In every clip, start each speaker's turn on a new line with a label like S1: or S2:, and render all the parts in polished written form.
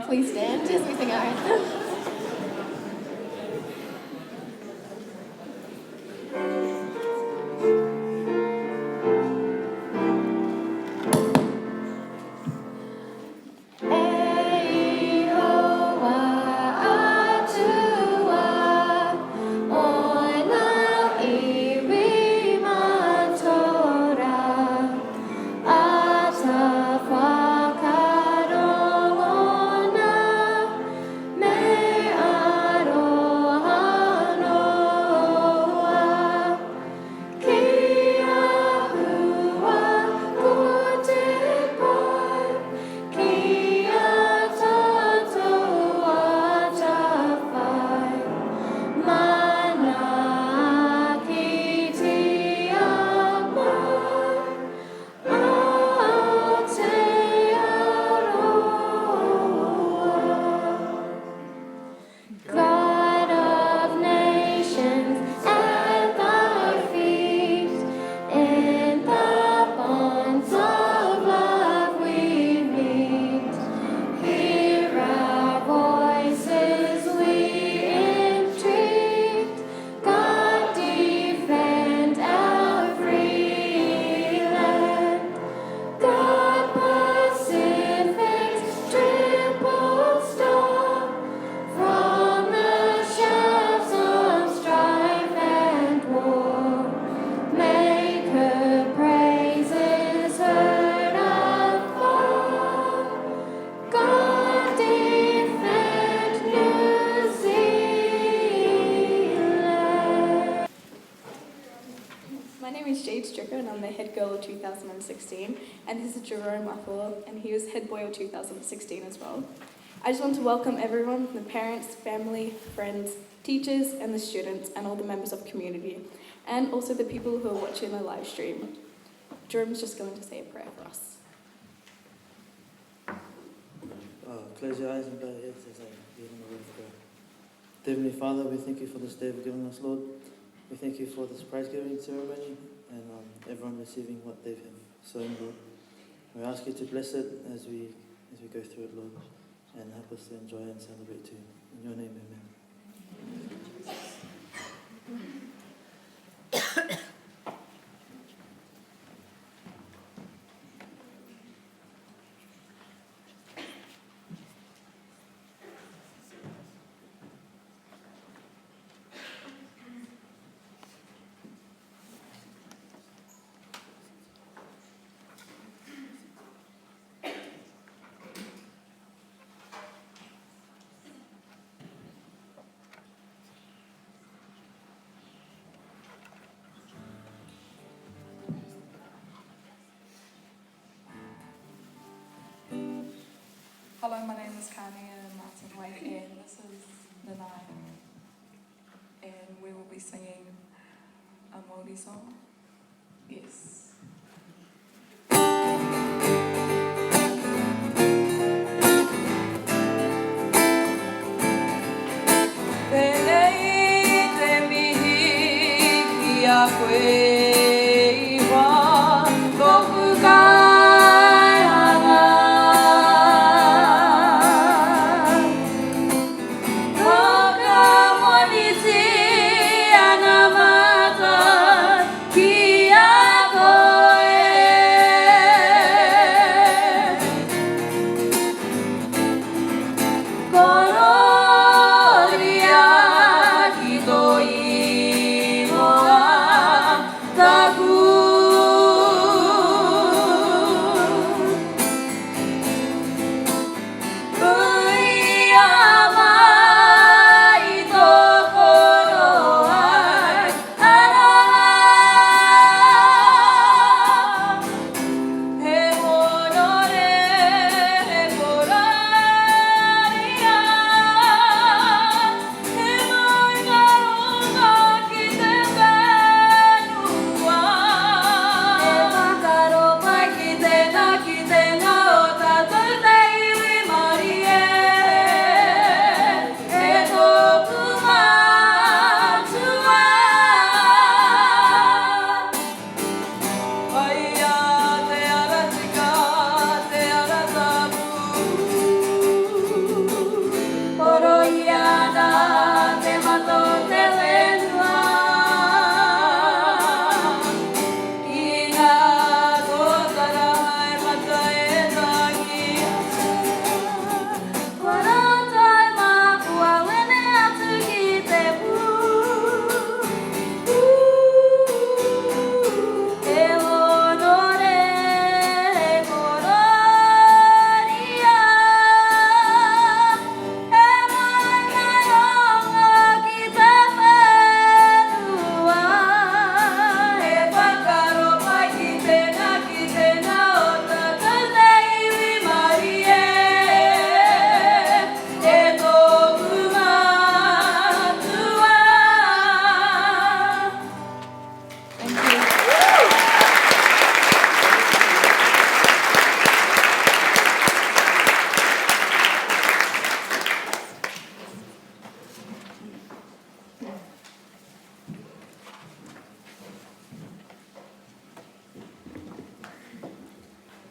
S1: Please stand as we sing our anthem.
S2: My name is Jade Stricker and I'm the head girl of 2016, and this is Jerome Uthall and he was head boy of 2016 as well. I just want to welcome everyone, the parents, family, friends, teachers and the students and all the members of the community, and also the people who are watching the live stream. Jerome's just going to say a prayer for us.
S3: Close your eyes and bow your heads as I read in the word of God. Heavenly Father, we thank you for this day you've given us, Lord. We thank you for this prize-giving ceremony and everyone receiving what they've sown, Lord. We ask you to bless it as we go through it, Lord, and help us to enjoy and celebrate too. In your name, amen.
S4: Hello, my name is Carney and Martin White, and this is the night, and we will be singing a Māori song. Yes. Penei te mihi ki a koe iwa, toku kai hanga. Ta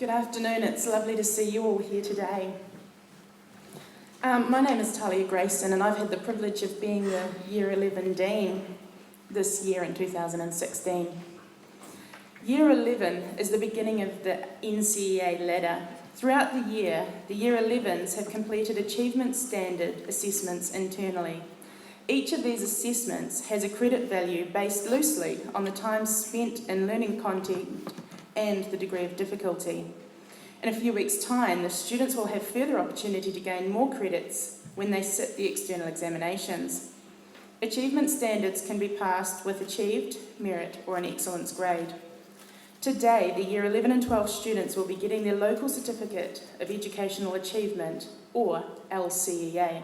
S5: Good afternoon, it's lovely to see you all here today. My name is Talia Grayson and I've had the privilege of being the Year 11 Dean this year in 2016. Year 11 is the beginning of the NCEA ladder. Throughout the Year 11s have completed achievement standard assessments internally. Each of these assessments has a credit value based loosely on the time spent in learning content and the degree of difficulty. In a few weeks' time, the students will have further opportunity to gain more credits when they sit the external examinations. Achievement standards can be passed with achieved, merit, or an excellence grade. Today, the Year 11 and 12 students will be getting their local certificate of educational achievement, or LCEA.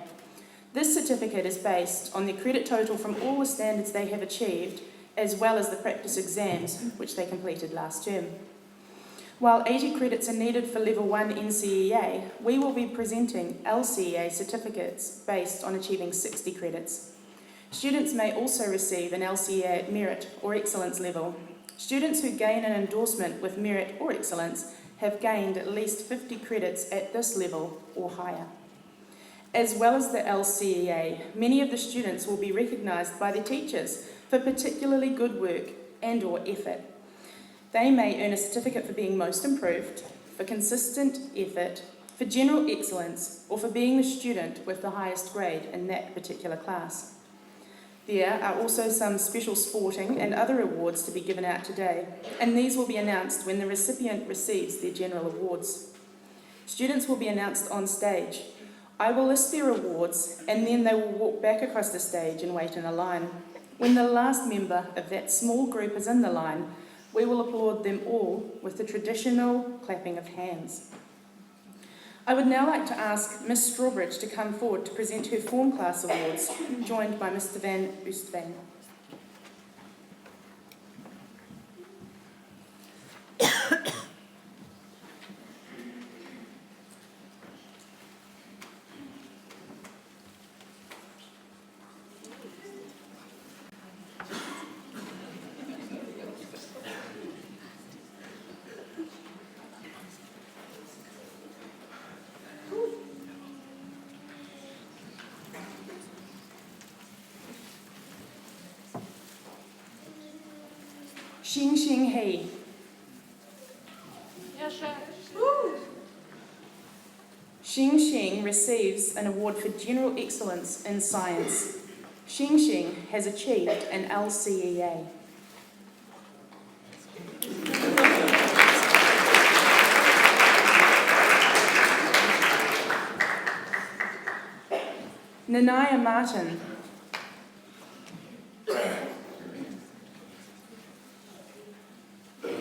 S5: This certificate is based on the credit total from all the standards they have achieved, as well as the practice exams, which they completed last term. While 80 credits are needed for Level 1 NCEA, we will be presenting LCEA certificates based on achieving 60 credits. Students may also receive an LCEA at merit or excellence level. Students who gain an endorsement with merit or excellence have gained at least 50 credits at this level or higher. As well as the LCEA, many of the students will be recognised by their teachers for particularly good work and/or effort. They may earn a certificate for being most improved, for consistent effort, for general excellence, or for being the student with the highest grade in that particular class. There are also some special sporting and other awards to be given out today, and these will be announced when the recipient receives their general awards. Students will be announced on stage. I will list their awards, and then they will walk back across the stage and wait in a line. When the last member of that small group is in the line, we will applaud them all with the traditional clapping of hands. I would now like to ask Miss Strawbridge to come forward to present her Form Class Awards, joined by Mr Van Oostvan. Xing Xing He. Xing Xing receives an award for general excellence in science. Xing Xing has achieved an LCEA. Nanaya Martin.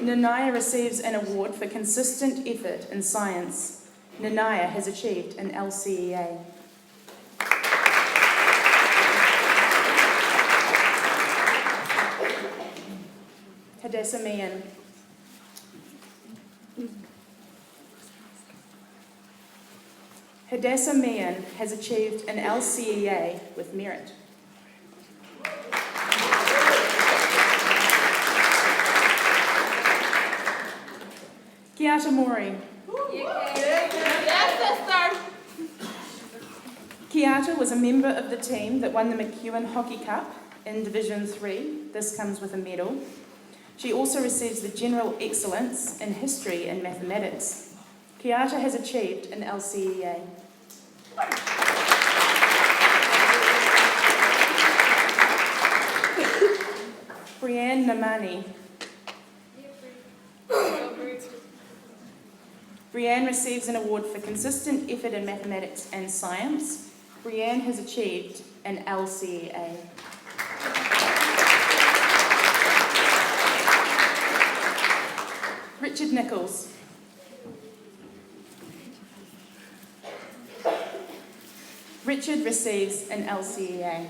S5: Nanaya receives an award for consistent effort in science. Nanaya has achieved an LCEA. Hadassah Mian. Hadassah Mian has achieved an LCEA with merit. Kiata Mori. Kiata was a member of the team that won the McEwen Hockey Cup in Division 3. This comes with a medal. She also receives the General Excellence in History and Mathematics. Kiata has achieved an LCEA. Brianne Namani. Brianne receives an award for consistent effort in mathematics and science. Brianne has achieved an LCEA. Richard Nichols. Richard receives an LCEA.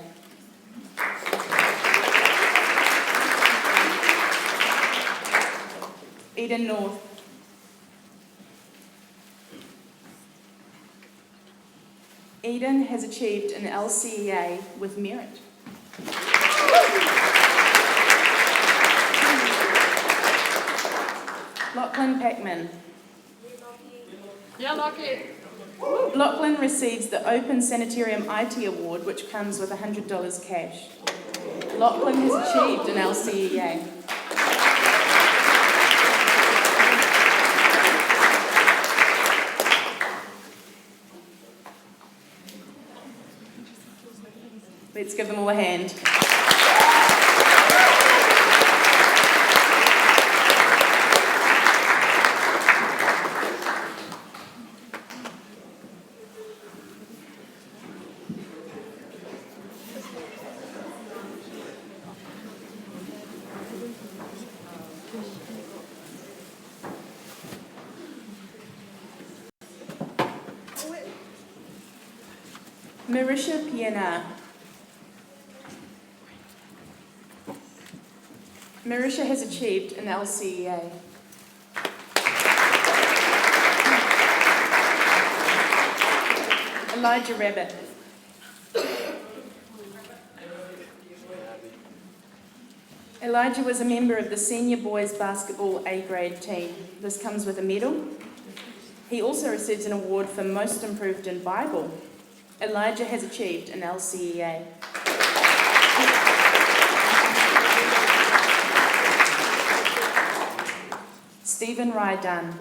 S5: Eden North. Eden has achieved an LCEA with merit. Lachlan Packman.
S4: Yeah, Lockie.
S5: Lachlan receives the Open Sanitarium IT Award, which comes with $100 cash. Lachlan has achieved an LCEA. Let's give them all a hand. Marisha Pienaar. Marisha has achieved an LCEA. Elijah Rabbit. Elijah was a member of the senior boys basketball A grade team. This comes with a medal. He also receives an award for Most Improved in Bible. Elijah has achieved an LCEA. Stephen Rydun.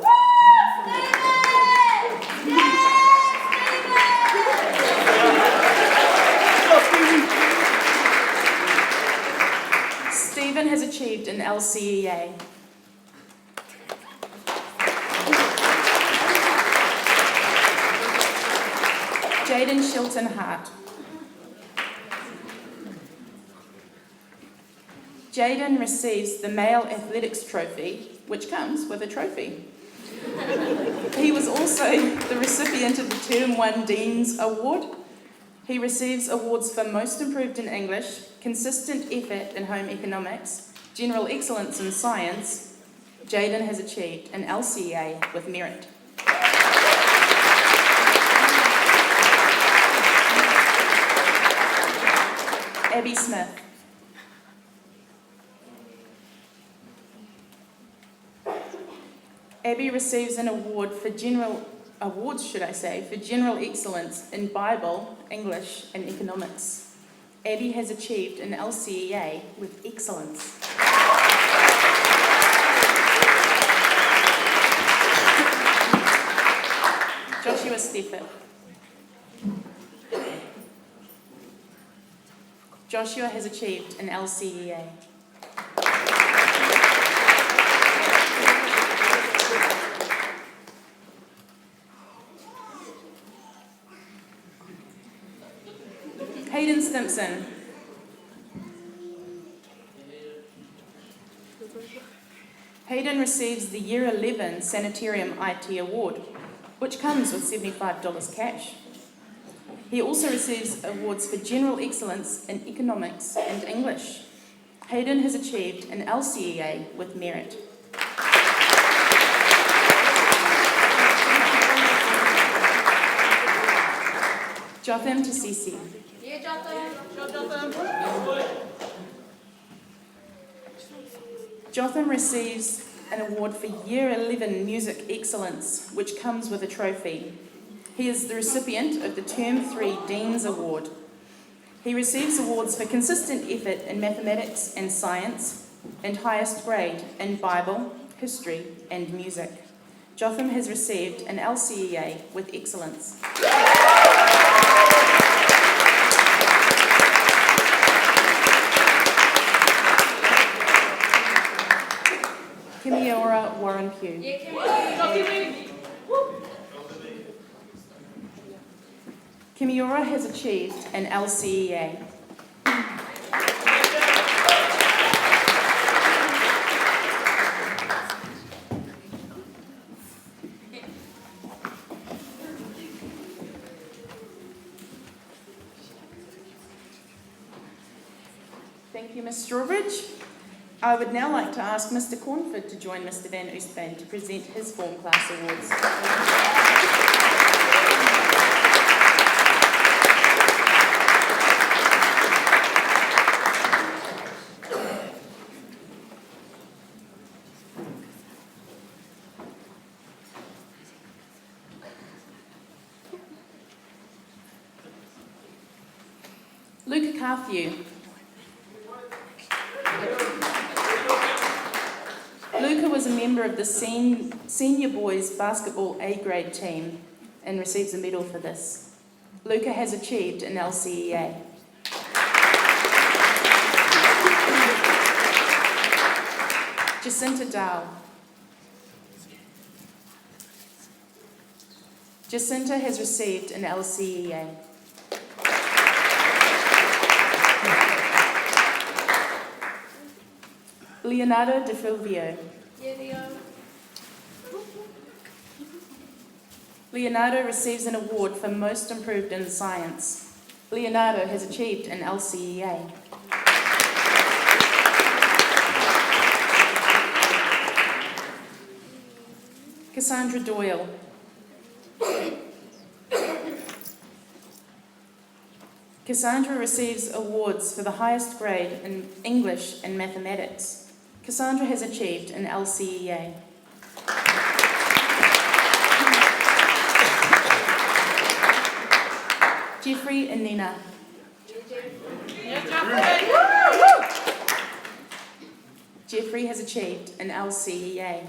S5: Stephen has achieved an LCEA. Jaden Shilton Hart. Jaden receives the Male Athletics Trophy, which comes with a trophy. He was also the recipient of the Term 1 Dean's Award. He receives awards for Most Improved in English, Consistent Effort in Home Economics, General Excellence in Science. Jaden has achieved an LCEA with merit. Abby Smith. Abby receives an award for general excellence in Bible, English, and economics. Abby has achieved an LCEA with excellence. Joshua Stefford. Joshua has achieved an LCEA. Hayden Stimpson. Hayden receives the Year 11 Sanitarium IT Award, which comes with $75 cash. He also receives awards for General Excellence in Economics and English. Hayden has achieved an LCEA with merit. Jotham Tasisi.
S1: Yeah, Jotham.
S5: Jotham receives an award for Year 11 Music Excellence, which comes with a trophy. He is the recipient of the Term 3 Dean's Award. He receives awards for consistent effort in mathematics and science, and highest grade in Bible, history, and music. Jotham has received an LCEA with excellence. Kimiora Warren Pugh. Kimiora has achieved an LCEA. Thank you, Ms. Strawbridge. I would now like to ask Mr. Cornford to join Mr. Van Oostbaan to present his Form Class Awards. Luca Carthew. Luca was a member of the senior boys basketball A grade team and receives a medal for this. Luca has achieved an LCEA. Jacinta Dahl. Jacinta has received an LCEA. Leonardo De Fulvio. Leonardo receives an award for Most Improved in Science. Leonardo has achieved an LCEA. Cassandra Doyle. Cassandra receives awards for the highest grade in English and mathematics. Cassandra has achieved an LCEA. Jeffrey and Nina. Jeffrey has achieved an LCEA.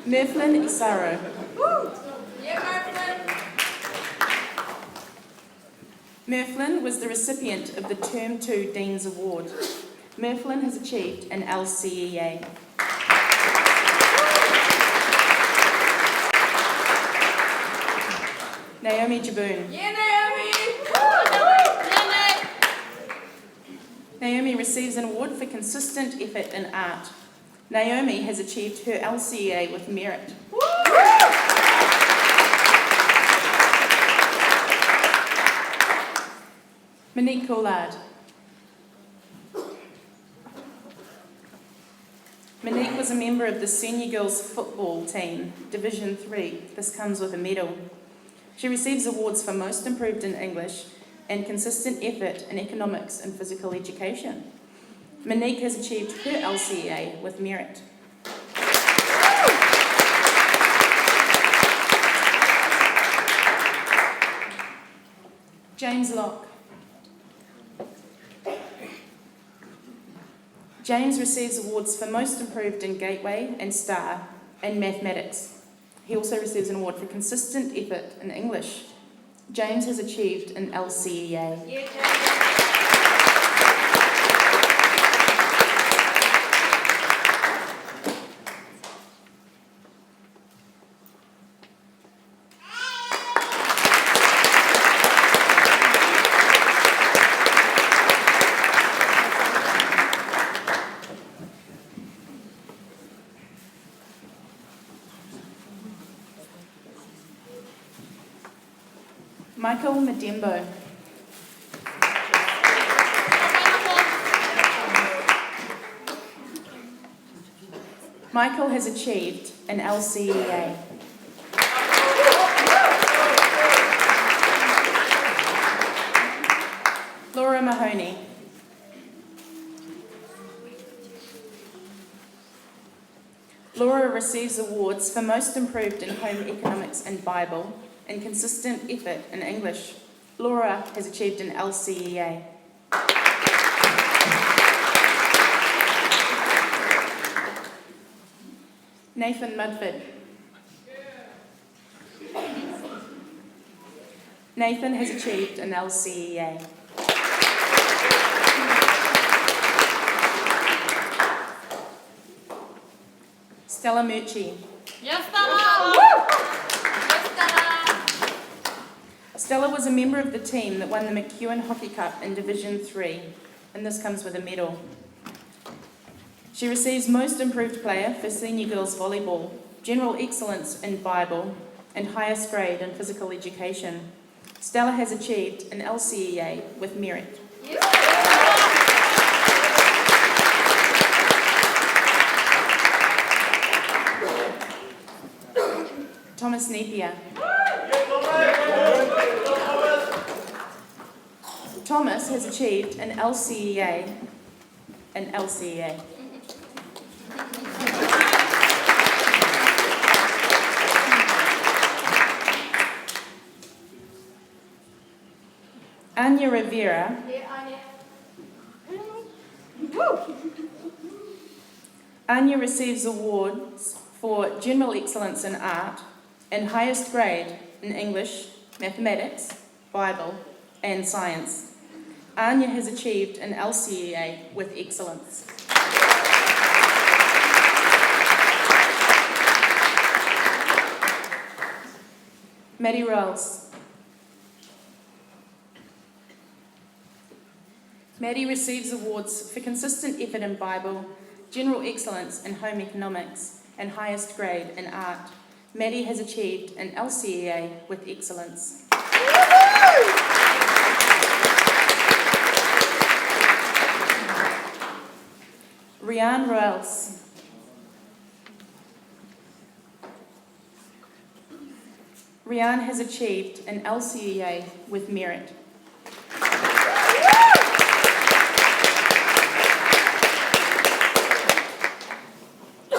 S5: Merflin Isaro. Merflin was the recipient of the Term 2 Dean's Award. Merflin has achieved an LCEA. Naomi Jaboon. Naomi receives an award for consistent effort in art. Naomi has achieved her LCEA with merit. Monique Collard. Monique was a member of the senior girls football team, Division 3. This comes with a medal. She receives awards for Most Improved in English and consistent effort in economics and physical education. Monique has achieved her LCEA with merit. James Locke. James receives awards for Most Improved in Gateway and STAR and Mathematics. He also receives an award for consistent effort in English. James has achieved an LCEA. Michael Madembo. Michael has achieved an LCEA. Laura Mahoney. Laura receives awards for Most Improved in Home Economics and Bible and consistent effort in English. Laura has achieved an LCEA. Nathan Mudford. Nathan has achieved an LCEA. Stella Murchie.
S1: Yes, Stella! Yes, Stella!
S5: Stella was a member of the team that won the McEwen Hockey Cup in Division 3, and this comes with a medal. She receives Most Improved Player for Senior Girls Volleyball, General Excellence in Bible, and highest grade in Physical Education. Stella has achieved an LCEA with merit. Thomas Napier. Thomas has achieved an LCEA. An LCEA. Anya Rivera. Anya receives awards for General Excellence in Art and highest grade in English, Mathematics, Bible and Science. Anya has achieved an LCEA with excellence. Maddie Rolls. Maddie receives awards for consistent effort in Bible, general excellence in home economics, and highest grade in art. Maddie has achieved an LCEA with excellence. Rianne Roels. Rianne has achieved an LCEA with merit.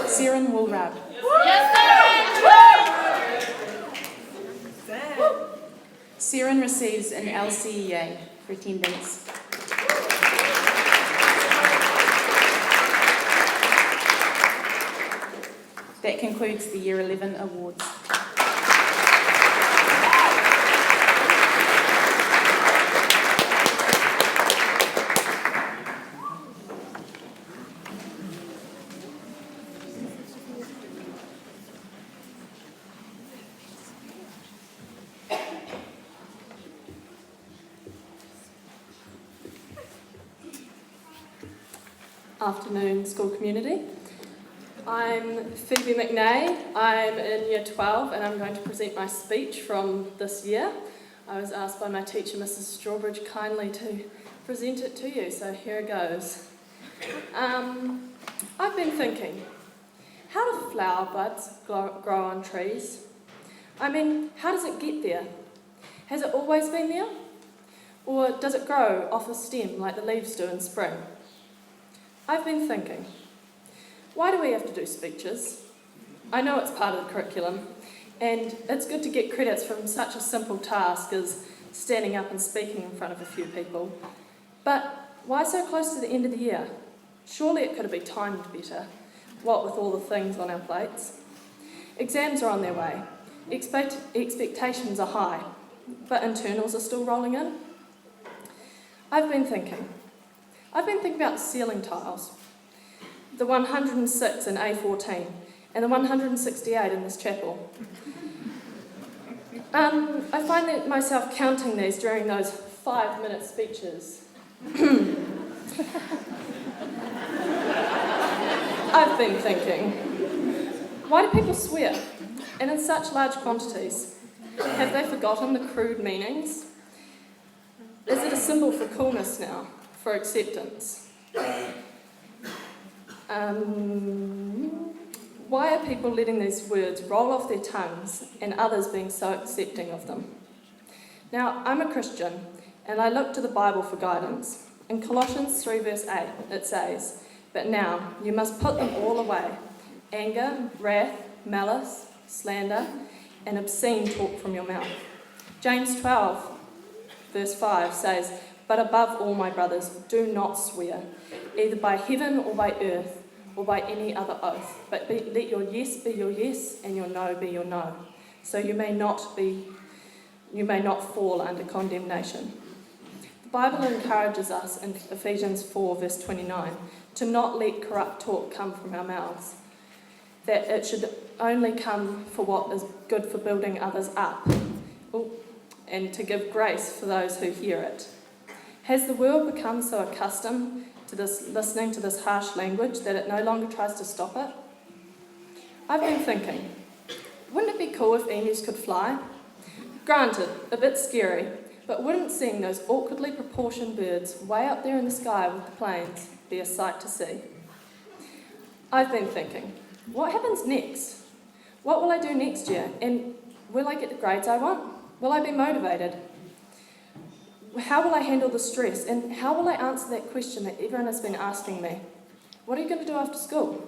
S5: Siren Woolrab. Siren receives an LCEA for attendance. That concludes the Year 11 awards.
S6: Afternoon, school community. I'm Phoebe McNay. I'm in Year 12 and I'm going to present my speech from this year. I was asked by my teacher, Mrs. Strawbridge, kindly to present it to you, so here it goes. I've been thinking, how do flower buds grow on trees? I mean, how does it get there? Has it always been there? Or does it grow off a stem like the leaves do in spring? I've been thinking, why do we have to do speeches? I know it's part of the curriculum, and it's good to get credits from such a simple task as standing up and speaking in front of a few people. But why so close to the end of the year? Surely it could have been timed better, what with all the things on our plates. Exams are on their way, expectations are high, but internals are still rolling in. I've been thinking about the ceiling tiles, the 106 in A14 and the 168 in this chapel. I find myself counting these during those 5-minute speeches. I've been thinking, why do people swear, and in such large quantities? Have they forgotten the crude meanings? Is it a symbol for coolness now? For acceptance? Why are people letting these words roll off their tongues and others being so accepting of them? Now, I'm a Christian and I look to the Bible for guidance. In Colossians 3 verse 8 it says, "But now you must put them all away, anger, wrath, malice, slander, and obscene talk from your mouth." James 12 verse 5 says, "But above all, my brothers, do not swear, either by heaven or by earth, or by any other oath, but let your yes be your yes, and your no be your no, so you may not fall under condemnation." The Bible encourages us in Ephesians 4 verse 29 to not let corrupt talk come from our mouths, that it should only come for what is good for building others up, and to give grace for those who hear it. Has the world become so accustomed to listening to this harsh language that it no longer tries to stop it? I've been thinking, wouldn't it be cool if emus could fly? Granted, a bit scary, but wouldn't seeing those awkwardly proportioned birds way up there in the sky with the planes be a sight to see? I've been thinking, what happens next? What will I do next year? And will I get the grades I want? Will I be motivated? How will I handle the stress? And how will I answer that question that everyone has been asking me? What are you going to do after school?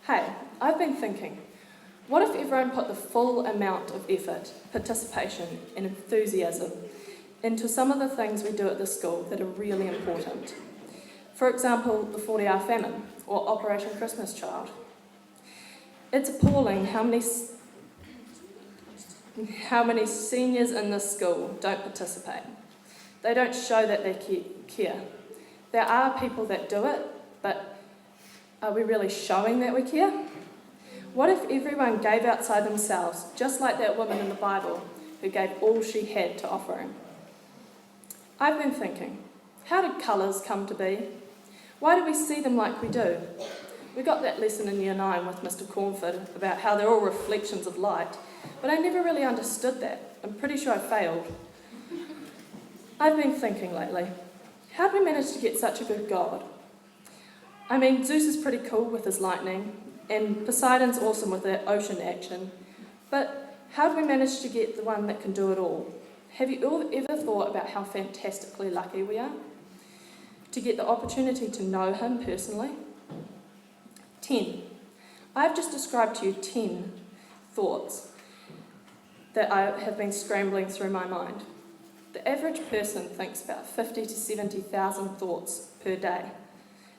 S6: Hey, I've been thinking, what if everyone put the full amount of effort, participation and enthusiasm into some of the things we do at the school that are really important. For example, the 40-hour famine or Operation Christmas Child. It's appalling how many seniors in this school don't participate. They don't show that they care. There are people that do it, but are we really showing that we care? What if everyone gave outside themselves, just like that woman in the Bible who gave all she had to offer him? I've been thinking, how did colours come to be? Why do we see them like we do? We got that lesson in Year 9 with Mr. Cornford about how they're all reflections of light, but I never really understood that. I'm pretty sure I failed. I've been thinking lately, how did we manage to get such a good God? I mean, Zeus is pretty cool with his lightning, and Poseidon's awesome with that ocean action, but how did we manage to get the one that can do it all? Have you all ever thought about how fantastically lucky we are to get the opportunity to know him personally? 10. I've just described to you 10 thoughts that I have been scrambling through my mind. The average person thinks about 50 to 70,000 thoughts per day.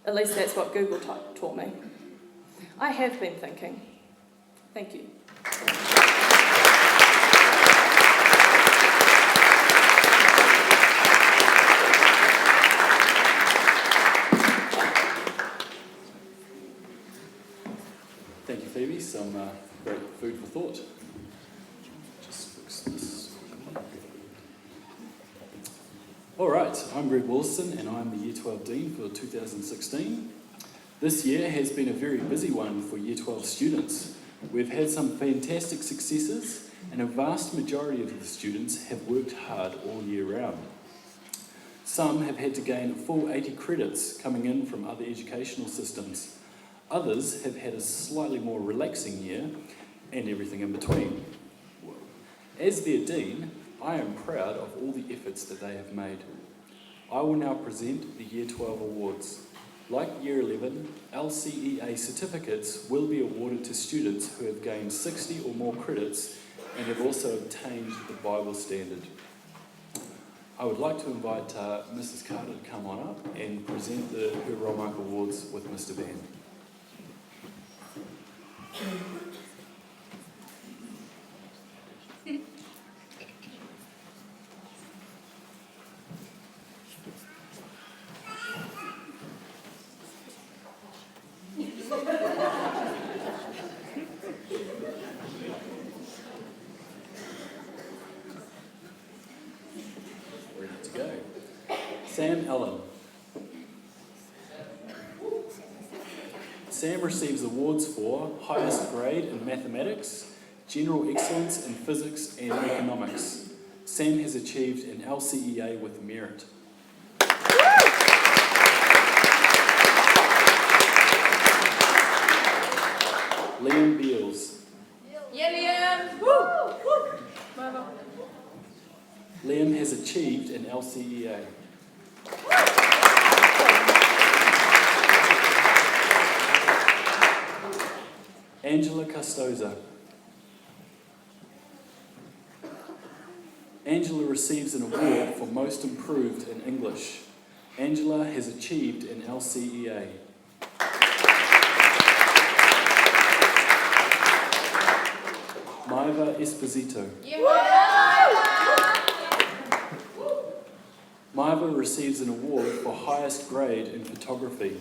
S6: At least that's what Google taught me. I have been thinking. Thank you.
S7: Thank you, Phoebe. Some great food for thought. Just fix this. All right, I'm Greg Wilson and I'm the Year 12 Dean for 2016. This year has been a very busy one for Year 12 students. We've had some fantastic successes and a vast majority of the students have worked hard all year round. Some have had to gain a full 80 credits coming in from other educational systems. Others have had a slightly more relaxing year and everything in between. As their Dean, I am proud of all the efforts that they have made. I will now present the Year 12 awards. Like Year 11, LCEA certificates will be awarded to students who have gained 60 or more credits and have also obtained the Bible standard. I would like to invite Mrs. Carter to come on up and present her Romark Awards with Mr. Van. Ready to go. Sam Allen. Sam receives awards for highest grade in mathematics, general excellence in physics and economics. Sam has achieved an LCEA with merit. Liam Beals.
S1: Yeah, Liam! Woo!
S7: Liam has achieved an LCEA. Angela Custoza. Angela receives an award for Most Improved in English. Angela has achieved an LCEA. Maiva Esposito. Maiva receives an award for highest grade in photography.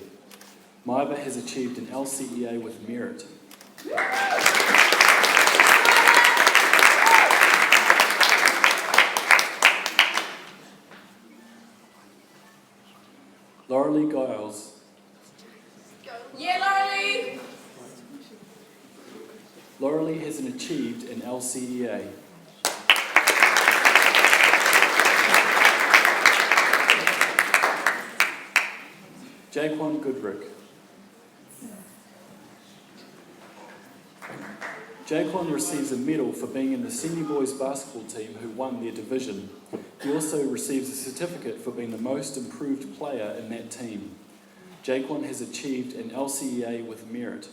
S7: Maiva has achieved an LCEA with merit. Laurelie Giles.
S1: Yeah, Laurelie!
S7: Laurelie has achieved an LCEA. Jaquan Goodrick. Jaquan receives a medal for being in the senior boys basketball team who won their division. He also receives a certificate for being the most improved player in that team. Jaquan has achieved an LCEA with merit.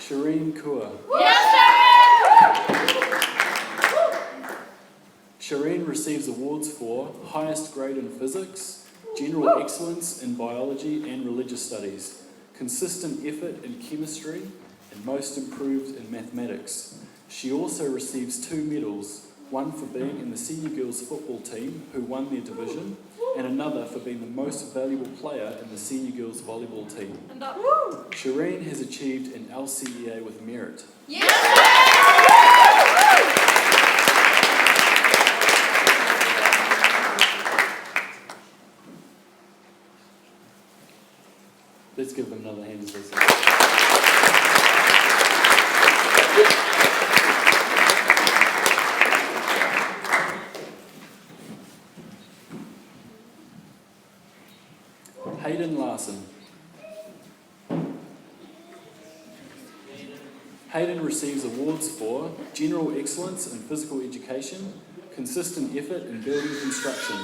S7: Shireen Kua. Shireen receives awards for highest grade in physics, general excellence in biology and religious studies, consistent effort in chemistry, and most improved in mathematics. She also receives 2 medals, one for being in the senior girls football team who won their division, and another for being the most valuable player in the senior girls volleyball team. Shireen has achieved an LCEA with merit. Let's give them another hand as they say. Hayden Larson. Hayden receives awards for general excellence in physical education, consistent effort in building construction.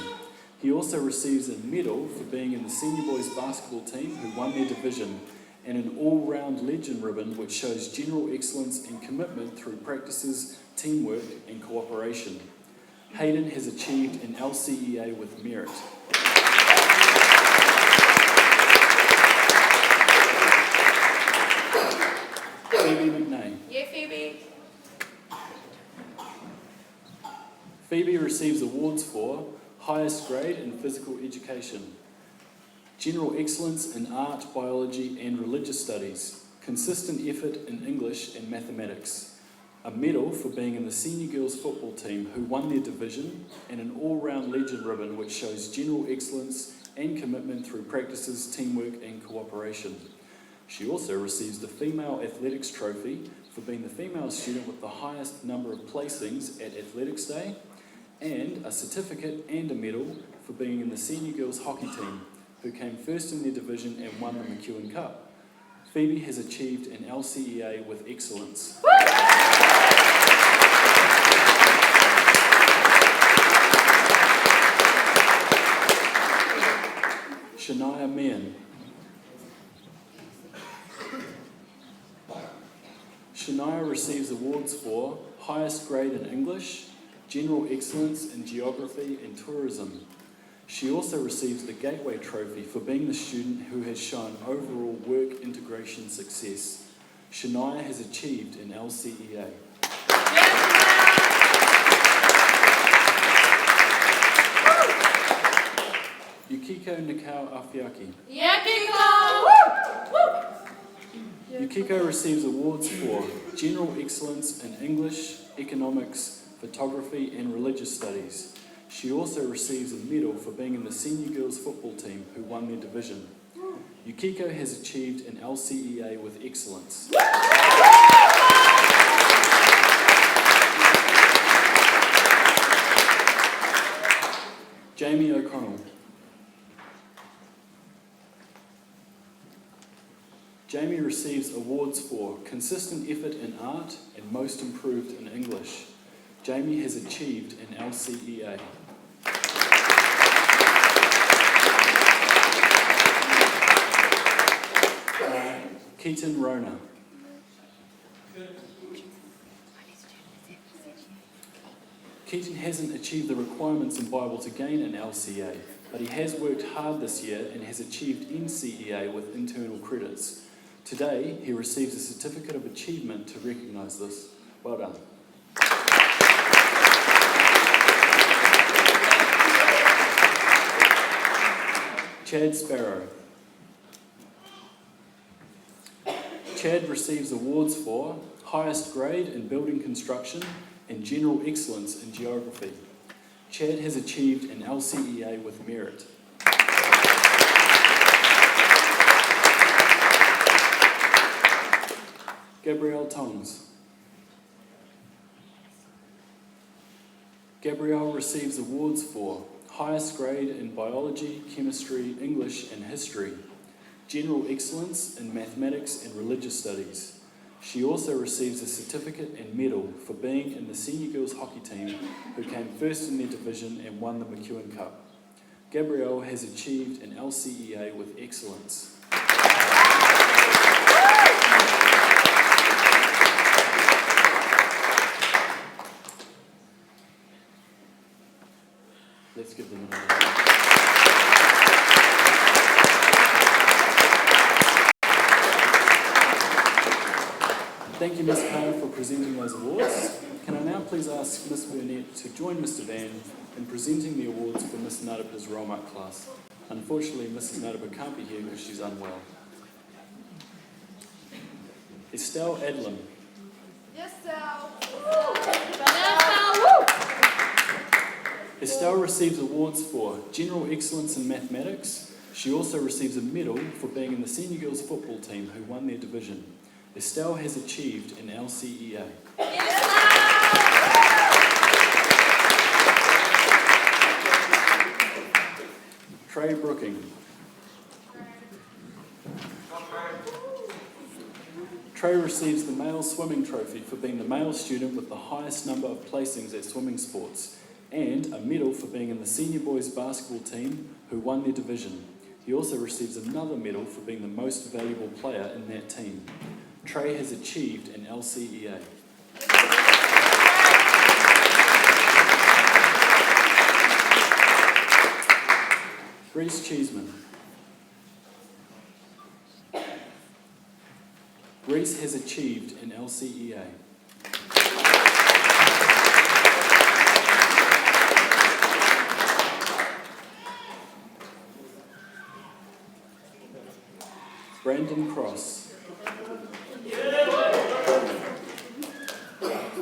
S7: He also receives a medal for being in the senior boys basketball team who won their division, and an all-round legend ribbon which shows general excellence and commitment through practices, teamwork and cooperation. Hayden has achieved an LCEA with merit. Phoebe McNay.
S1: Yeah, Phoebe.
S7: Phoebe receives awards for highest grade in physical education, general excellence in art, biology and religious studies, consistent effort in English and mathematics, a medal for being in the senior girls football team who won their division, and an all-round legend ribbon which shows general excellence and commitment through practices, teamwork and cooperation. She also receives the Female Athletics Trophy for being the female student with the highest number of placings at Athletics Day, and a certificate and a medal for being in the senior girls hockey team, who came first in their division and won the McEwen Cup. Phoebe has achieved an LCEA with excellence. Shania Meehan. Shania receives awards for highest grade in English, general excellence in geography and tourism. She also receives the Gateway Trophy for being the student who has shown overall work integration success. Shania has achieved an LCEA. Yukiko Nikau Afiaki.
S1: Yeah, Kiko.
S7: Yukiko receives awards for general excellence in English, economics, photography and religious studies. She also receives a medal for being in the senior girls football team who won their division. Yukiko has achieved an LCEA with excellence. Jamie O'Connell. Jamie receives awards for consistent effort in art and most improved in English. Jamie has achieved an LCEA. Keaton Rona. Keaton hasn't achieved the requirements in Bible to gain an LCA, but he has worked hard this year and has achieved NCEA with internal credits. Today, he receives a certificate of achievement to recognise this. Well done. Chad Sparrow. Chad receives awards for highest grade in building construction and general excellence in geography. Chad has achieved an LCEA with merit. Gabrielle Tongs. Gabrielle receives awards for highest grade in biology, chemistry, English and history, general excellence in mathematics and religious studies. She also receives a certificate and medal for being in the senior girls hockey team who came first in their division and won the McEwen Cup. Gabrielle has achieved an LCEA with excellence. Thank you, Ms. Carr, for presenting those awards. Can I now please ask Ms. Burnett to join Mr. Van in presenting the awards for Ms. Nadapa's Romark class. Unfortunately, Mrs. Nadapa can't be here because she's unwell. Estelle Adlam.
S1: Yes, Sal.
S7: Estelle receives awards for General Excellence in Mathematics. She also receives a medal for being in the senior girls football team who won their division. Estelle has achieved an LCEA. Trey Brooking. Trey receives the male swimming trophy for being the male student with the highest number of placings at swimming sports, and a medal for being in the senior boys basketball team who won their division. He also receives another medal for being the most valuable player in that team. Trey has achieved an LCEA. Reese Cheeseman. Reese has achieved an LCEA. Brandon Cross.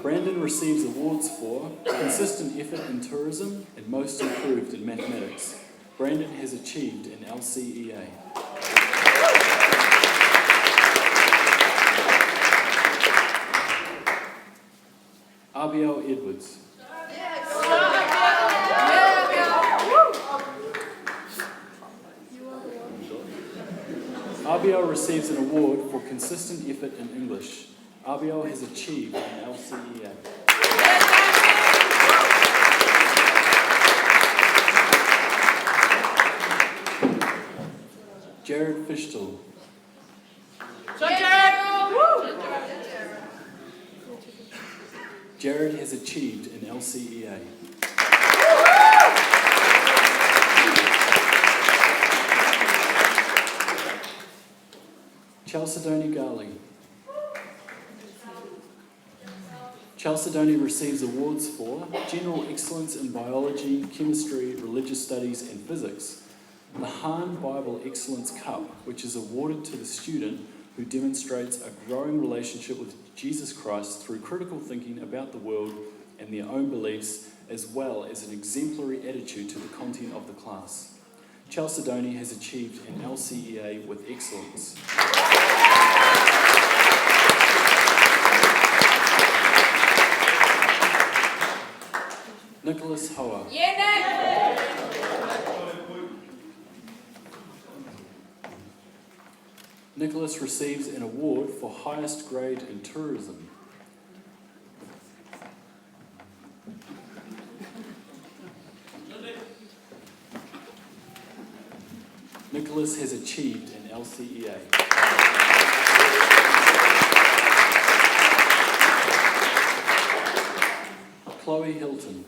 S7: Brandon receives awards for consistent effort in tourism and most improved in mathematics. Brandon has achieved an LCEA. Abiel Edwards. Abiel receives an award for consistent effort in English. Abiel has achieved an LCEA. Jared Fishtel. Jared has achieved an LCEA. Chalcedony Garley. Chalcedony receives awards for General Excellence in Biology, Chemistry, Religious Studies and Physics. The Hahn Bible Excellence Cup, which is awarded to the student who demonstrates a growing relationship with Jesus Christ through critical thinking about the world and their own beliefs, as well as an exemplary attitude to the content of the class. Chalcedony has achieved an LCEA with excellence. Nicholas Hoa. Nicholas receives an award for highest grade in tourism. Nicholas has achieved an LCEA. Chloe Hilton.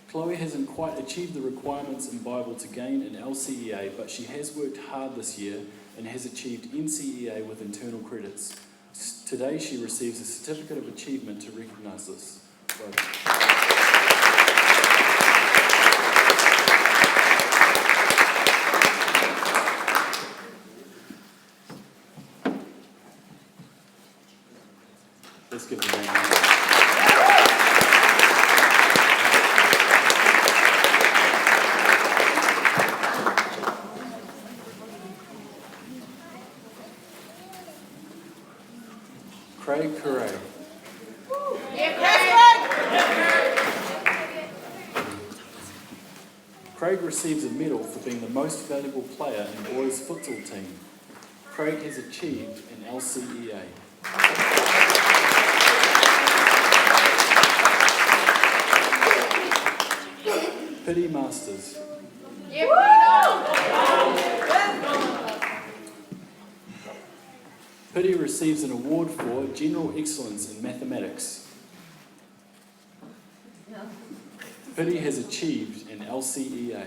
S7: Chloe hasn't quite achieved the requirements in Bible to gain an LCEA, but she has worked hard this year and has achieved NCEA with internal credits. Today she receives a certificate of achievement to recognise this. Let's give them a round. Craig Curray. Craig receives a medal for being the most valuable player in boys' futsal team. Craig has achieved an LCEA. Pity Masters. Pity receives an award for General Excellence in Mathematics. Pity has achieved an LCEA.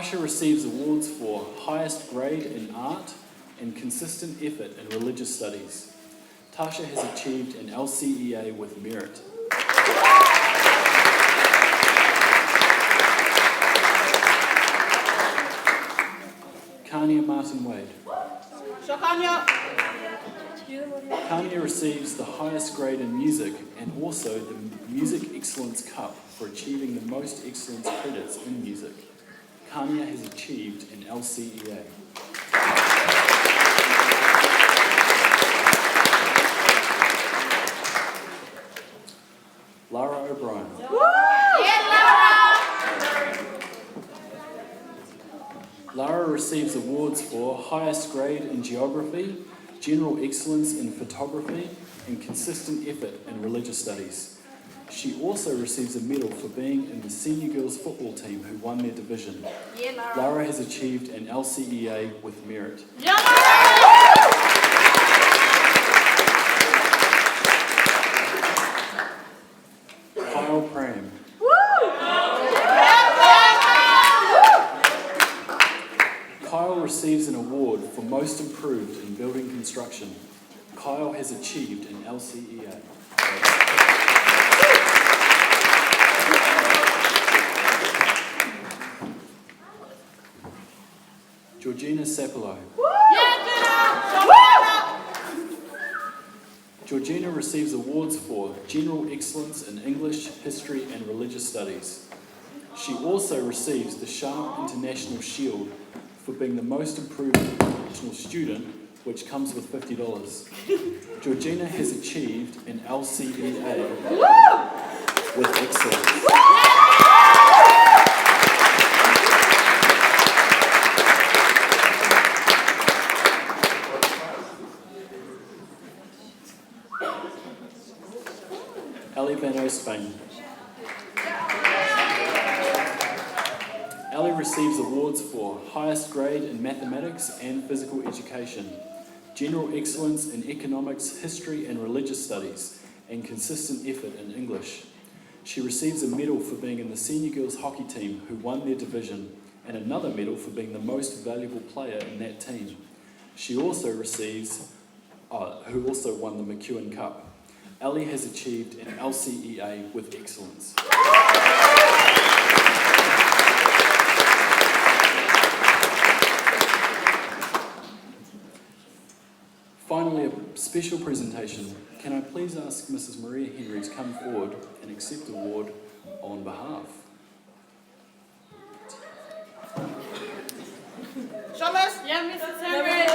S7: Tasha receives awards for highest grade in art and consistent effort in religious studies. Tasha has achieved an LCEA with merit. Kania Martin Wade. Kania receives the highest grade in music and also the Music Excellence Cup for achieving the most excellence credits in music. Kania has achieved an LCEA. Lara O'Brien. Lara receives awards for highest grade in geography, general excellence in photography, and consistent effort in religious studies. She also receives a medal for being in the senior girls football team who won their division. Lara has achieved an LCEA with merit. Kyle Pram. Kyle receives an award for most improved in building construction. Kyle has achieved an LCEA. Georgina Sapelo. Georgina receives awards for general excellence in English, history, and religious studies. She also receives the Sharp International Shield for being the most improved international student, which comes with $50. Georgina has achieved an LCEA with excellence. Ali Van Oostvain. Ali receives awards for highest grade in mathematics and physical education, general excellence in economics, history and religious studies, and consistent effort in English. She receives a medal for being in the senior girls hockey team who won their division, and another medal for being the most valuable player in that team. She also receives, who also won the McEwen Cup. Ali has achieved an LCEA with excellence. Finally, a special presentation. Can I please ask Mrs. Maria Henry to come forward and accept the award on behalf?
S1: Thomas? Yeah, Mrs. Henry.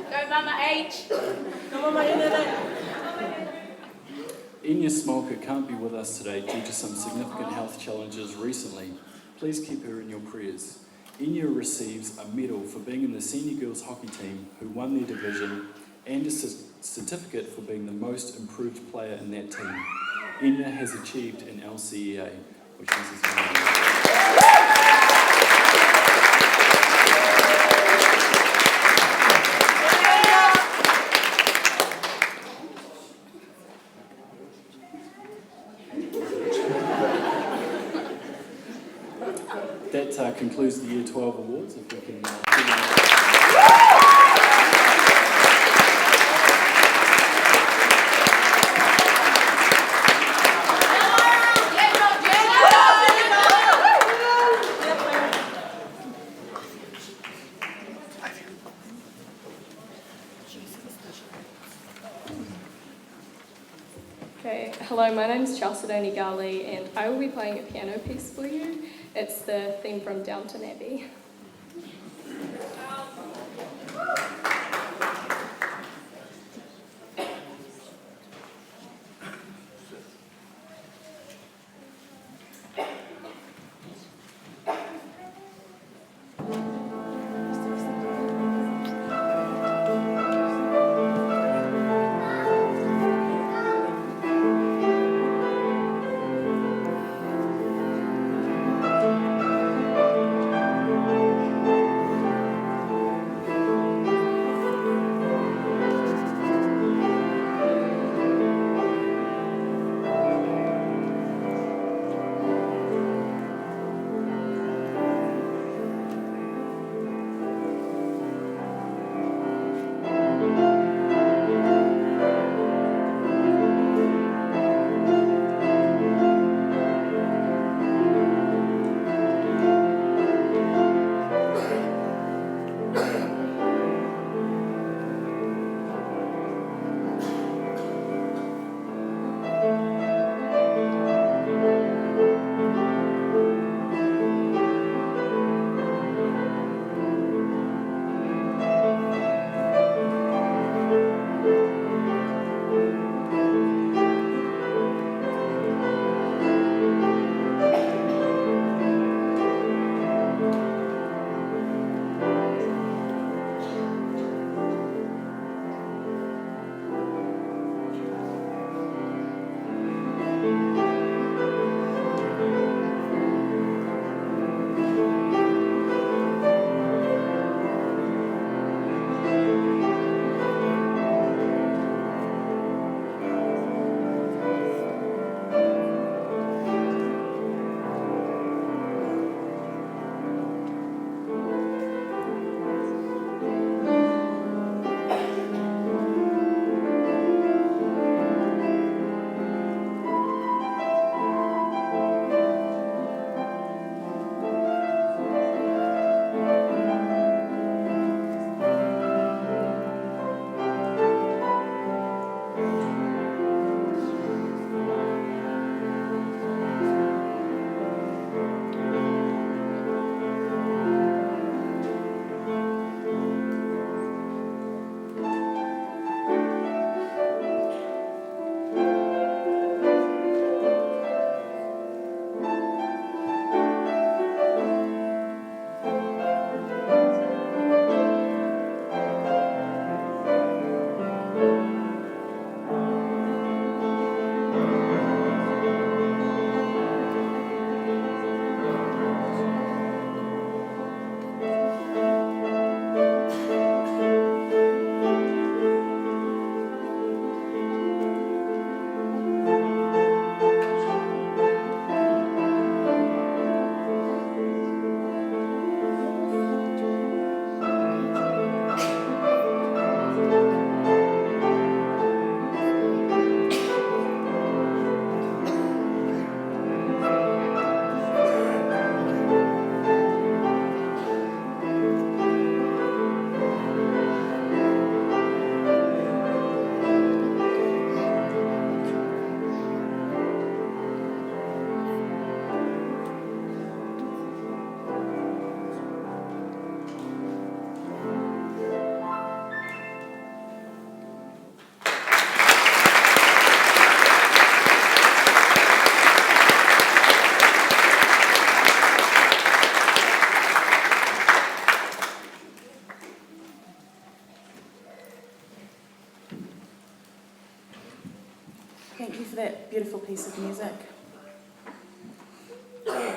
S1: Go Mama H. Go Mama
S7: Enya Smolka can't be with us today due to some significant health challenges recently. Please keep her in your prayers. Enya receives a medal for being in the senior girls hockey team who won their division and a certificate for being the most improved player in that team. Enya has achieved an LCEA, which Mrs. Henry. That concludes the Year 12 awards. If we can,
S6: Okay, hello, my name is Chalcedony Gali and I will be playing a piano piece for you. It's the theme from Downton Abbey.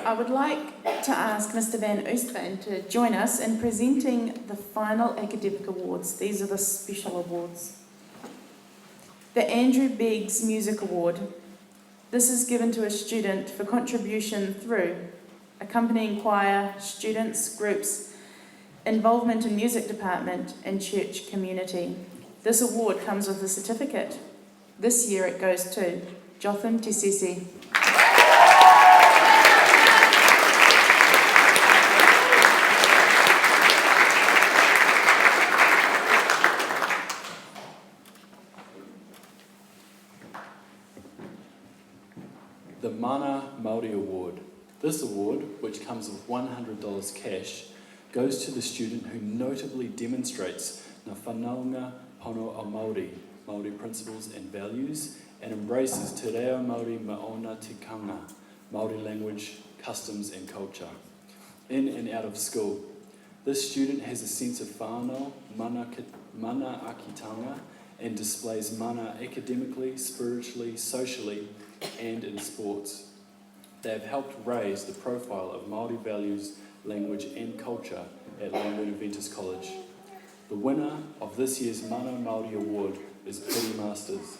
S5: I would like to ask Mr. Van Oostven to join us in presenting the final academic awards. These are the special awards. The Andrew Beggs Music Award. This is given to a student for contribution through accompanying choir, students, groups, involvement in music department and church community. This award comes with a certificate. This year it goes to Jotham Tisisi.
S7: The Mana Māori Award. This award, which comes with $100 cash, goes to the student who notably demonstrates ngā whanaunga pono o Māori, Māori principles and values, and embraces te reo Māori ma ona tikanga, Māori language, customs and culture, in and out of school. This student has a sense of whānau, mana akitanga, and displays mana academically, spiritually, socially, and in sports. They have helped raise the profile of Māori values, language and culture at Langwood Adventist College. The winner of this year's Mana Māori Award is Piri Masters.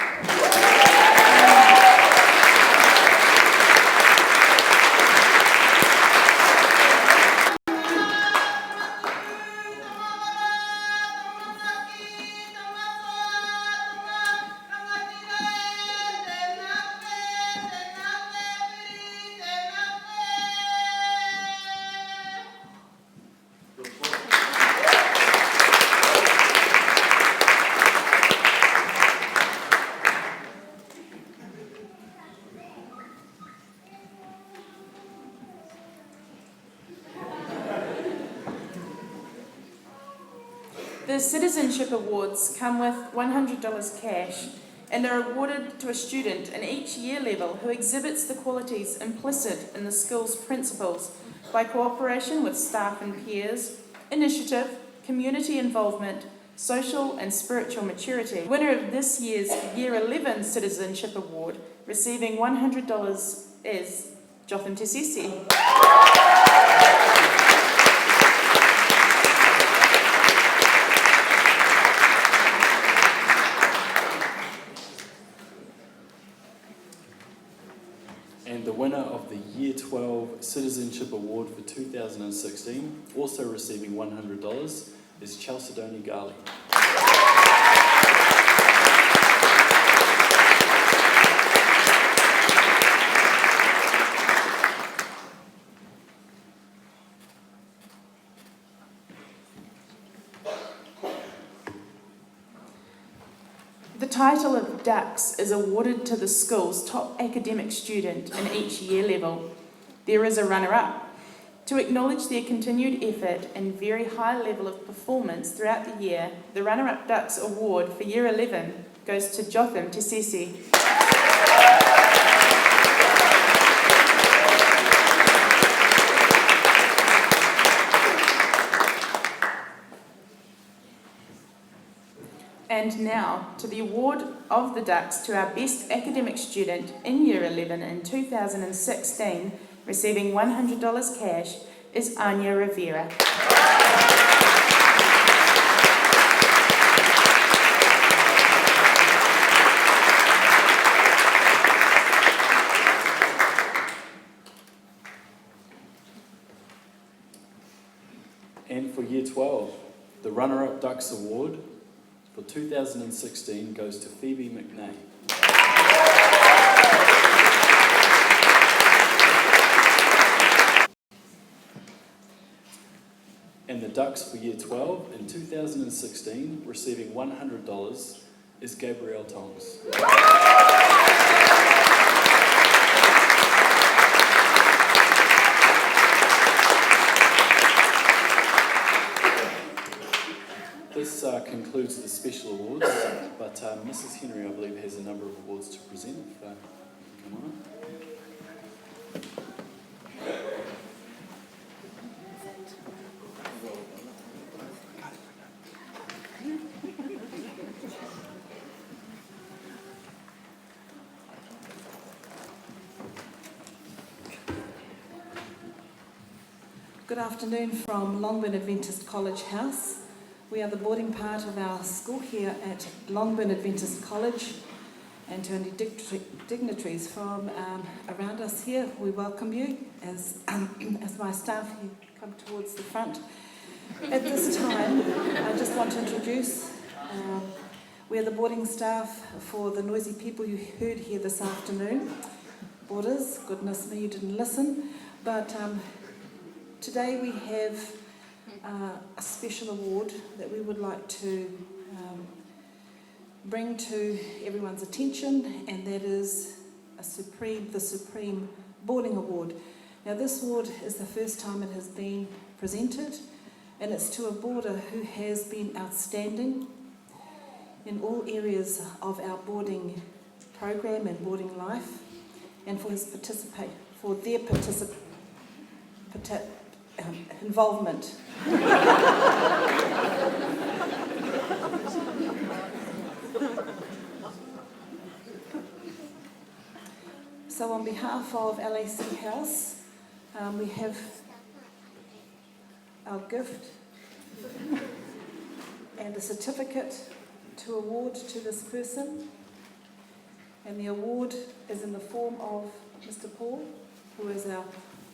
S5: The Citizenship Awards come with $100 cash and are awarded to a student in each year level who exhibits the qualities implicit in the school's principles by cooperation with staff and peers, initiative, community involvement, social and spiritual maturity. Winner of this year's Year 11 Citizenship Award, receiving $100, is Jotham Tisisi.
S7: And the winner of the Year 12 Citizenship Award for 2016, also receiving $100, is Chalcedony Gali.
S5: The title of Dux is awarded to the school's top academic student in each year level. There is a runner-up. To acknowledge their continued effort and very high level of performance throughout the year, the runner-up Dux Award for Year 11 goes to Jotham Tisisi. And now, to the award of the Dux to our best academic student in Year 11 in 2016, receiving $100 cash, is Anya Rivera.
S7: And for Year 12, the runner-up Dux Award for 2016 goes to Phoebe McNay. And the Dux for Year 12 in 2016, receiving $100, is Gabrielle Tongs. This concludes the special awards, but Mrs. Henry, I believe, has a number of awards to present. If, come on up.
S8: Good afternoon from Longburn Adventist College House. We are the boarding part of our school here at Longburn Adventist College, and to any dignitaries from around us here, we welcome you as my staff here come towards the front. At this time, I just want to introduce, we are the boarding staff for the noisy people you heard here this afternoon. Boarders, goodness me, you didn't listen, but today we have a special award that we would like to bring to everyone's attention, and that is the Supreme Boarding Award. Now this award is the first time it has been presented, and it's to a boarder who has been outstanding in all areas of our boarding program and boarding life, and for their involvement. So on behalf of LAC House, we have our gift and a certificate to award to this person. And the award is in the form of Mr. Paul, who is our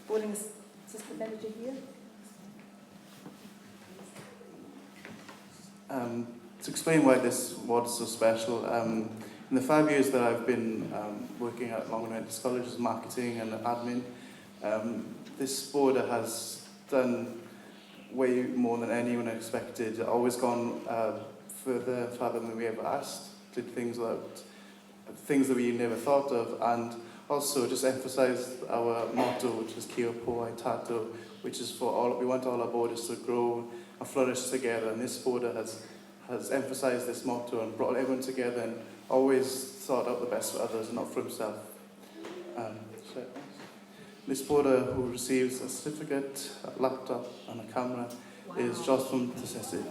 S8: boarding assistant manager here.
S9: To explain why this award is so special, in the 5 years that I've been working at Longburn Adventist College as marketing and admin, this boarder has done way more than anyone expected. Always gone farther than we ever asked. Did things that we never thought of, and also just emphasised our motto, which is Kia Poai Tato, which is we want all our boarders to grow and flourish together. And this boarder has emphasised this motto and brought everyone together and always thought out the best for others and not for himself. This boarder who receives a certificate, a laptop and a camera is Jocelyn Tassesi.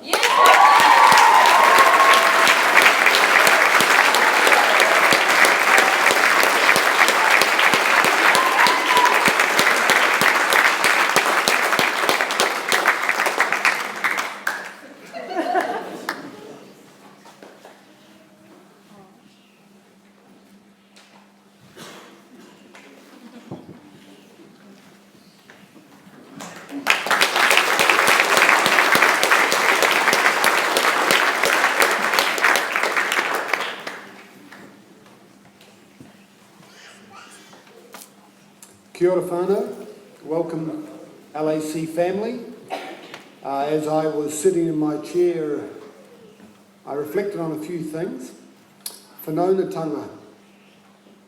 S10: Kia ora whānau, welcome LAC family. As I was sitting in my chair, I reflected on a few things. Whanaungatanga,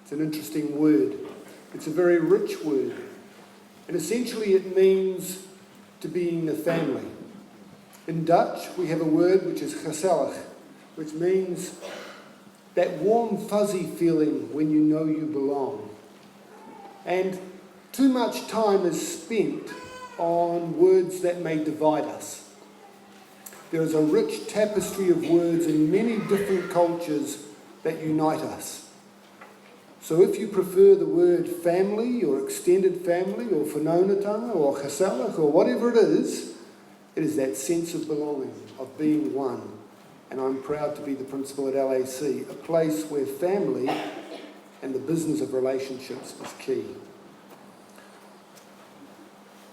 S10: it's an interesting word. It's a very rich word. And essentially it means to be in a family. In Dutch, we have a word which is gezellig, which means that warm, fuzzy feeling when you know you belong. And too much time is spent on words that may divide us. There is a rich tapestry of words in many different cultures that unite us. So if you prefer the word family or extended family or whanaungatanga or gezellig or whatever it is that sense of belonging, of being one. And I'm proud to be the principal at LAC, a place where family and the business of relationships is key.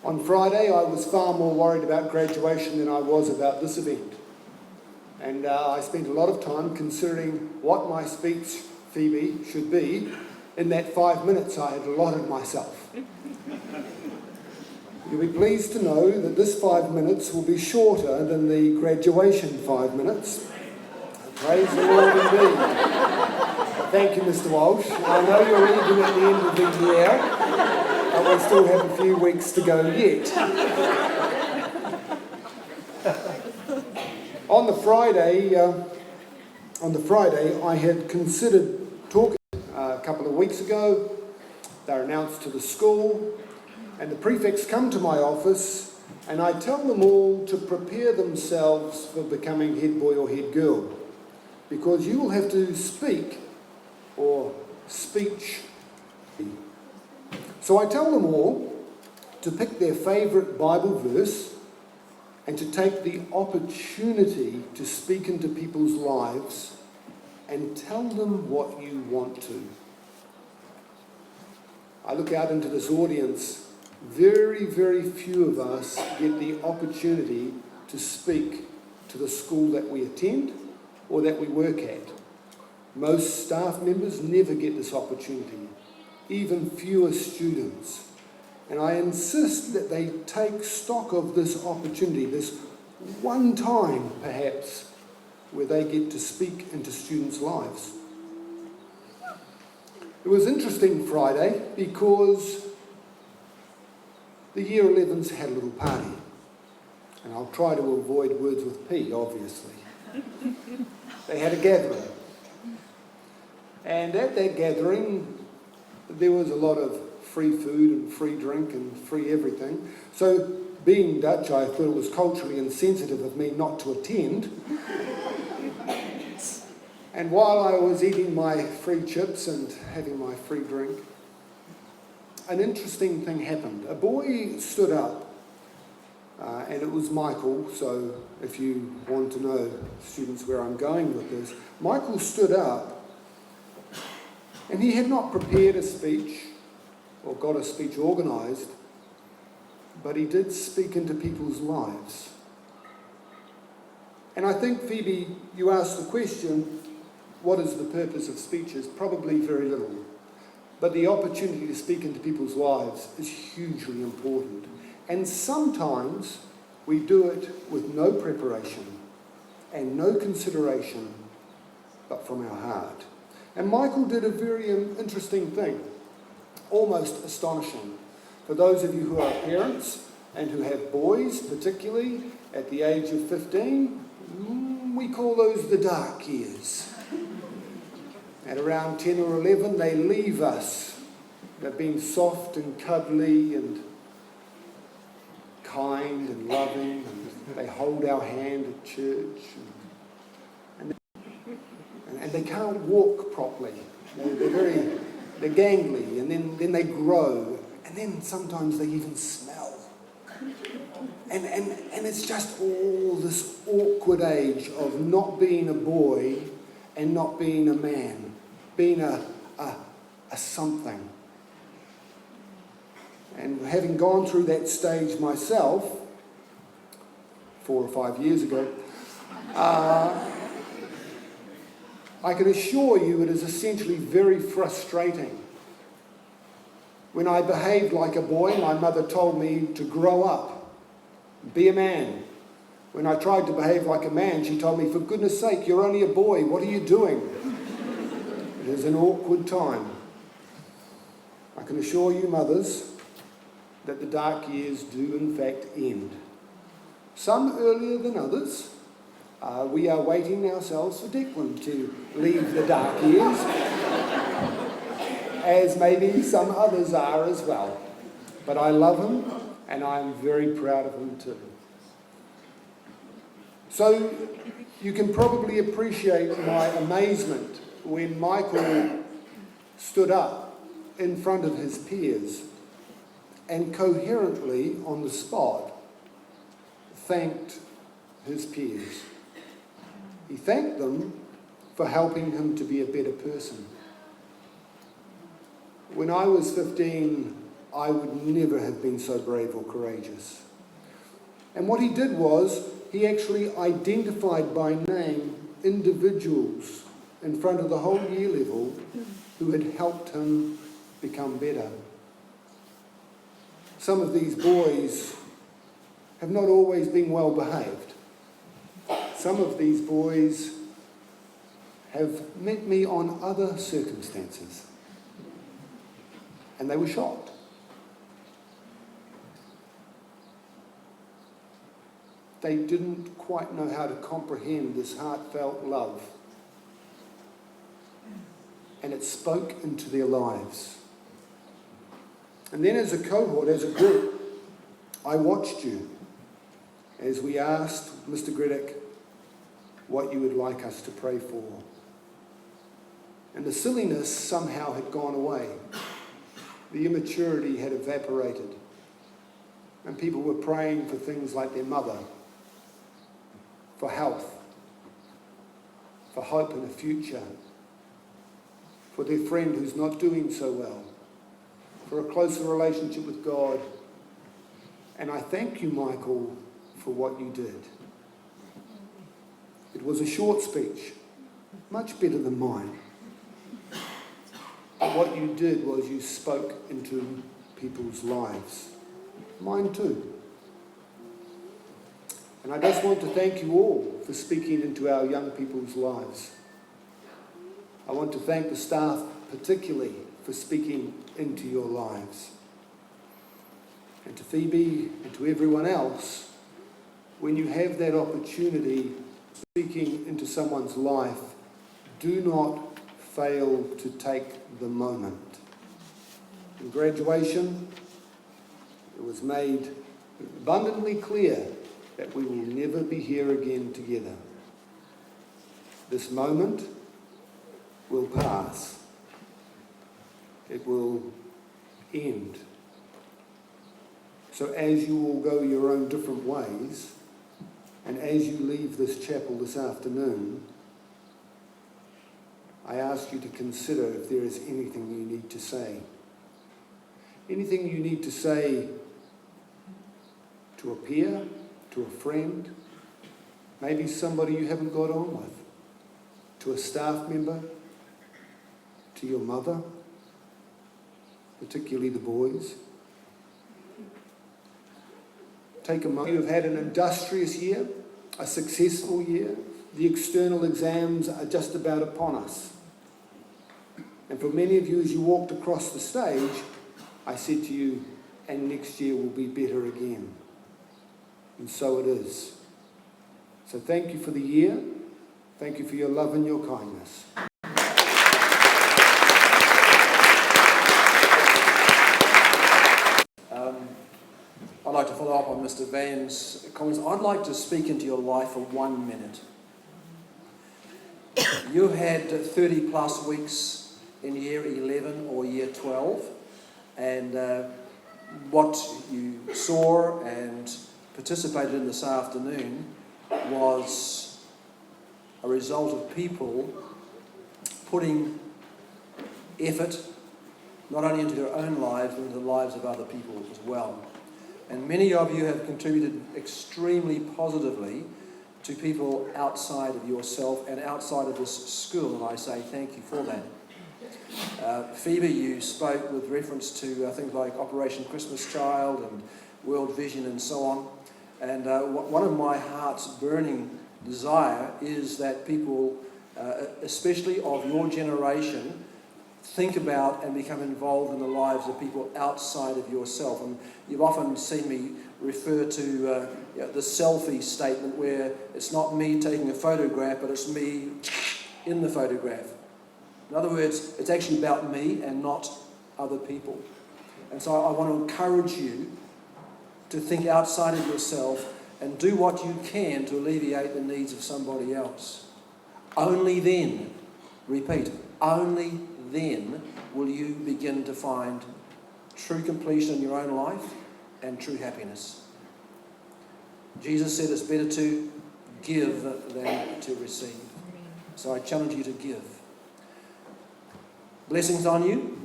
S10: On Friday, I was far more worried about graduation than I was about this event. And I spent a lot of time considering what my speech, Phoebe, should be in that 5 minutes I had allotted myself. You'll be pleased to know that this 5 minutes will be shorter than the graduation 5 minutes. Praise the Lord indeed. Thank you, Mr. Walsh. I know you're leaving at the end of the year, and we still have a few weeks to go yet. On the Friday, I had considered talking a couple of weeks ago. They're announced to the school, and the prefects come to my office, and I tell them all to prepare themselves for becoming head boy or head girl, because you will have to speak or speech. So I tell them all to pick their favourite Bible verse and to take the opportunity to speak into people's lives and tell them what you want to. I look out into this audience, very, very few of us get the opportunity to speak to the school that we attend or that we work at. Most staff members never get this opportunity, even fewer students. And I insist that they take stock of this opportunity, this one time perhaps, where they get to speak into students' lives. It was interesting Friday because the Year 11s had a little party. And I'll try to avoid words with P, obviously. They had a gathering. And at that gathering, there was a lot of free food and free drink and free everything. So, being Dutch, I thought it was culturally insensitive of me not to attend. And while I was eating my free chips and having my free drink, an interesting thing happened. A boy stood up, and it was Michael, so if you want to know, students, where I'm going with this, Michael stood up, and he had not prepared a speech or got a speech organised, but he did speak into people's lives. And I think, Phoebe, you asked the question, what is the purpose of speeches? Probably very little. But the opportunity to speak into people's lives is hugely important. And sometimes we do it with no preparation and no consideration, but from our heart. And Michael did a very interesting thing, almost astonishing. For those of you who are parents and who have boys, particularly at the age of 15, we call those the dark years. At around 10 or 11, they leave us. They've been soft and cuddly and kind and loving, and they hold our hand at church. And they can't walk properly. They're gangly, and then they grow, and then sometimes they even smell. And it's just all this awkward age of not being a boy and not being a man, being a something. And having gone through that stage myself 4 or 5 years ago, I can assure you it is essentially very frustrating. When I behaved like a boy, my mother told me to grow up, be a man. When I tried to behave like a man, she told me, for goodness sake, you're only a boy, what are you doing? It is an awkward time. I can assure you, mothers, that the dark years do in fact end. Some earlier than others. We are waiting ourselves for Declan to leave the dark years, as maybe some others are as well. But I love him, and I'm very proud of him too. So you can probably appreciate my amazement when Michael stood up in front of his peers and coherently on the spot thanked his peers. He thanked them for helping him to be a better person. When I was 15, I would never have been so brave or courageous. And what he did was, he actually identified by name individuals in front of the whole year level who had helped him become better. Some of these boys have not always been well behaved. Some of these boys have met me on other circumstances, and they were shocked. They didn't quite know how to comprehend this heartfelt love, and it spoke into their lives. And then as a cohort, as a group, I watched you as we asked Mr. Gredick what you would like us to pray for. And the silliness somehow had gone away. The immaturity had evaporated. and people were praying for things like their mother, for health, for hope and a future, for their friend who's not doing so well, for a closer relationship with God. And I thank you, Michael, for what you did. It was a short speech, much better than mine. But what you did was you spoke into people's lives. Mine too. And I just want to thank you all for speaking into our young people's lives. I want to thank the staff particularly for speaking into your lives. And to Phoebe and to everyone else, when you have that opportunity speaking into someone's life, do not fail to take the moment. In graduation, it was made abundantly clear that we will never be here again together. This moment will pass. It will end. So as you all go your own different ways, and as you leave this chapel this afternoon, I ask you to consider if there is anything you need to say. Anything you need to say to a peer, to a friend, maybe somebody you haven't got on with, to a staff member, to your mother, particularly the boys. Take a moment. You've had an industrious year, a successful year. The external exams are just about upon us. And for many of you, as you walked across the stage, I said to you, and next year will be better again. And so it is. So thank you for the year. Thank you for your love and your kindness.
S11: I'd like to follow up on Mr. Van's comments. I'd like to speak into your life for 1 minute. You've had 30 plus weeks in year 11 or year 12, and what you saw and participated in this afternoon was a result of people putting effort not only into their own lives but into the lives of other people as well. And many of you have contributed extremely positively to people outside of yourself and outside of this school, and I say thank you for that. Phoebe, you spoke with reference to things like Operation Christmas Child and World Vision and so on. And one of my heart's burning desire is that people, especially of your generation, think about and become involved in the lives of people outside of yourself. And you've often seen me refer to the selfie statement, where it's not me taking a photograph, but it's me in the photograph. In other words, it's actually about me and not other people. And so I want to encourage you to think outside of yourself and do what you can to alleviate the needs of somebody else. Only then, repeat, only then will you begin to find true completion in your own life and true happiness. Jesus said it's better to give than to receive. So I challenge you to give. Blessings on you.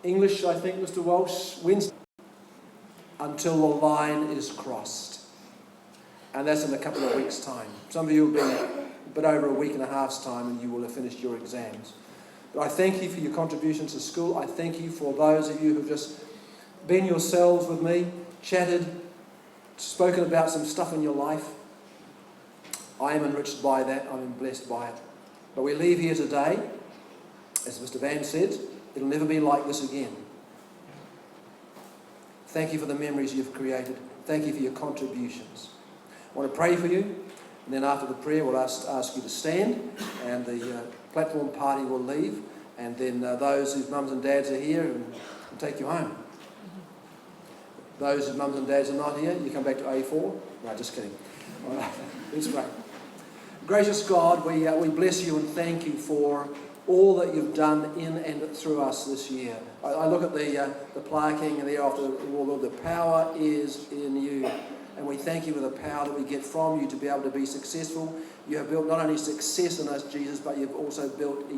S11: English, I think, Mr. Walsh, Wednesday, until the line is crossed. And that's in a couple of weeks' time. Some of you will be a bit over a week and a half's time and you will have finished your exams. But I thank you for your contributions to school. I thank you for those of you who've just been yourselves with me, chatted, spoken about some stuff in your life. I am enriched by that. I'm blessed by it. But we leave here today, as Mr. Van said, it'll never be like this again. Thank you for the memories you've created. Thank you for your contributions. I want to pray for you, and then after the prayer we'll ask you to stand, and the platform party will leave, and then those whose mums and dads are here will take you home. Those whose mums and dads are not here, you come back to A4. No, just kidding. All right. It's great. Gracious God, we bless you and thank you for all that you've done in and through us this year. I look at the plaking there after the Lord, the power is in you. And we thank you for the power that we get from you to be able to be successful. You have built not only success in us, Jesus, but you've also built